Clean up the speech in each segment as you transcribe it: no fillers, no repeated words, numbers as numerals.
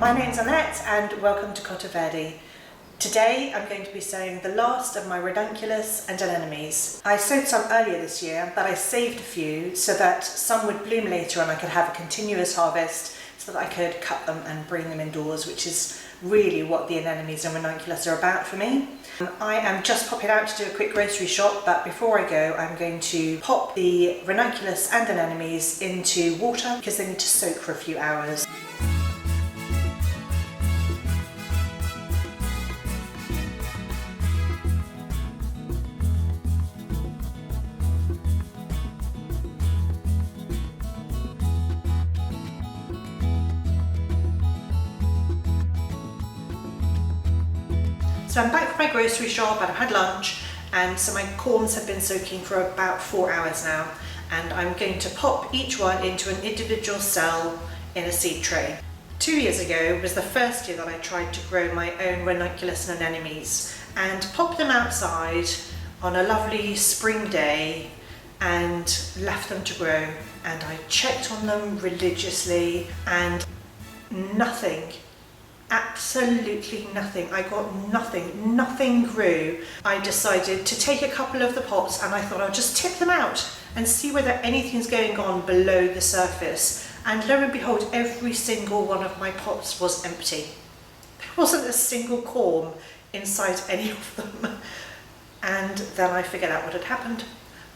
My name's Annette and welcome to Cottage Garden. Today I'm going to be sowing the last of my Ranunculus and Anemones. I sowed some earlier this year, but I saved a few so that some would bloom later and I could have a continuous harvest so that I could cut them and bring them indoors, which is really what the Anemones and Ranunculus are about for me. I am just popping out to do a quick grocery shop, but before I go I'm going to pop the Ranunculus and Anemones into water because they need to soak for a few hours. So I'm back from my grocery shop and I've had lunch, and so my corms have been soaking for about 4 hours now, and I'm going to pop each one into an individual cell in a seed tray. 2 years ago was the first year that I tried to grow my own Ranunculus and Anemones and popped them outside on a lovely spring day and left them to grow, and I checked on them religiously and nothing. Absolutely nothing. I got nothing grew. I decided to take a couple of the pots and I thought I'll just tip them out and see whether anything's going on below the surface. And lo and behold, every single one of my pots was empty. There wasn't a single corm inside any of them. And then I figured out what had happened.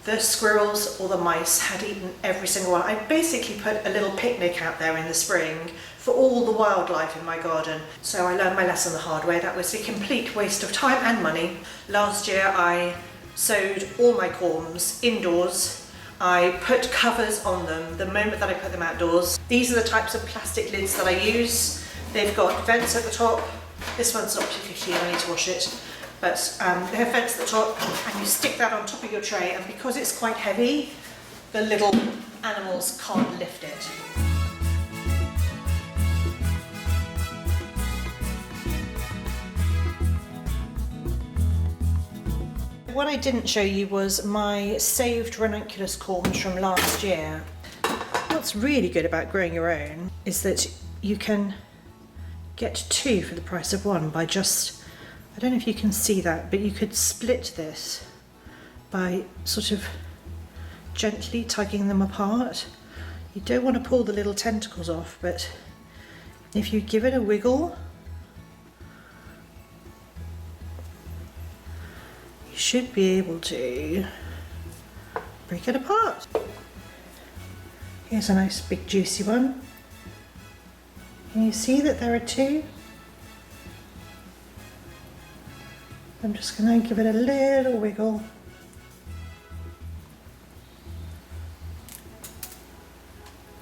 The squirrels or the mice had eaten every single one. I basically put a little picnic out there in the spring for all the wildlife in my garden. So I learned my lesson the hard way. That was a complete waste of time and money. Last year I sowed all my corms indoors. I put covers on them the moment that I put them outdoors. These are the types of plastic lids that I use. They've got vents at the top. This one's not particularly clean, I need to wash it. But they have vents at the top and you stick that on top of your tray, and because it's quite heavy, the little animals can't lift it. What I didn't show you was my saved Ranunculus corms from last year. What's really good about growing your own is that you can get two for the price of one by just, I don't know if you can see that, but you could split this by sort of gently tugging them apart. You don't want to pull the little tentacles off, but if you give it a wiggle, you should be able to break it apart. Here's a nice big juicy one. Can you see that there are two? I'm just going to give it a little wiggle.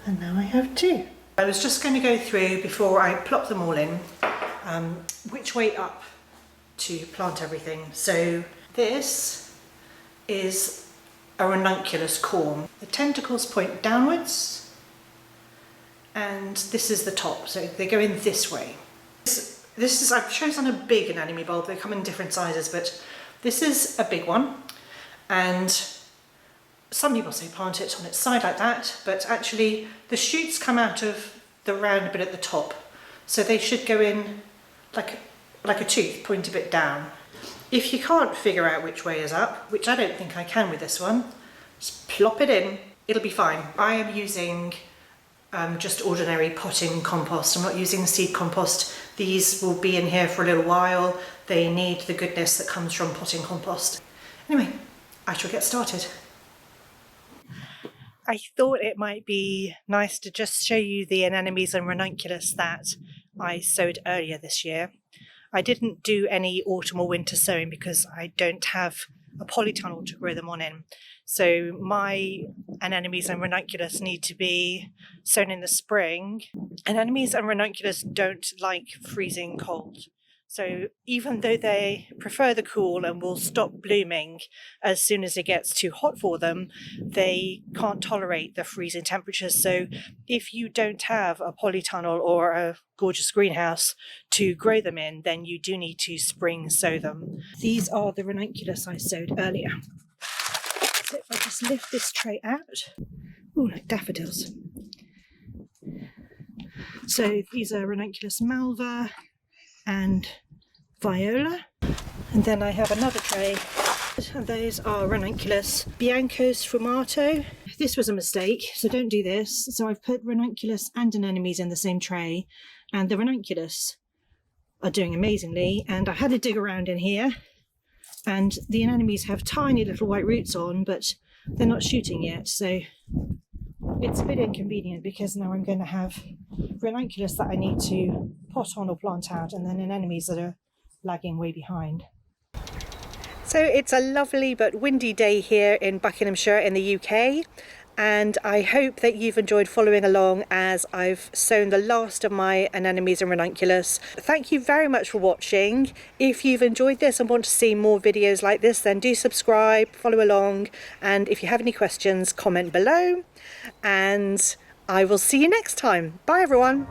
And now I have two. I was just going to go through, before I plop them all in, which way up to plant everything. So this is a Ranunculus corm. The tentacles point downwards, and this is the top, so they go in this way. This is, I've chosen a big anemone bulb. They come in different sizes, but this is a big one, and some people say plant it on its side like that, but actually the shoots come out of the round bit at the top, so they should go in like a tooth, point a bit down. If you can't figure out which way is up, which I don't think I can with this one, just plop it in, it'll be fine. I am using just ordinary potting compost. I'm not using seed compost. These will be in here for a little while. They need the goodness that comes from potting compost. Anyway, I shall get started. I thought it might be nice to just show you the Anemones and Ranunculus that I sowed earlier this year. I didn't do any autumn or winter sowing because I don't have a polytunnel to grow them on in. So my Anemones and Ranunculus need to be sown in the spring. Anemones and Ranunculus don't like freezing cold. So even though they prefer the cool and will stop blooming as soon as it gets too hot for them, they can't tolerate the freezing temperatures. So if you don't have a polytunnel or a gorgeous greenhouse to grow them in, then you do need to spring sow them. These are the Ranunculus I sowed earlier. So if I just lift this tray out, ooh, like daffodils. So these are Ranunculus malva and viola. And then I have another tray, and those are Ranunculus bianco sfumato. This was a mistake, so don't do this. So I've put Ranunculus and Anemones in the same tray, and the Ranunculus are doing amazingly. And I had to dig around in here, and the Anemones have tiny little white roots on, but they're not shooting yet. So it's a bit inconvenient because now I'm going to have Ranunculus that I need to pot on or plant out, and then Anemones that are lagging way behind. So it's a lovely but windy day here in Buckinghamshire in the UK, and I hope that you've enjoyed following along as I've sown the last of my Anemones and Ranunculus. Thank you very much for watching. If you've enjoyed this and want to see more videos like this, then do subscribe, follow along, and if you have any questions, comment below, and I will see you next time. Bye everyone.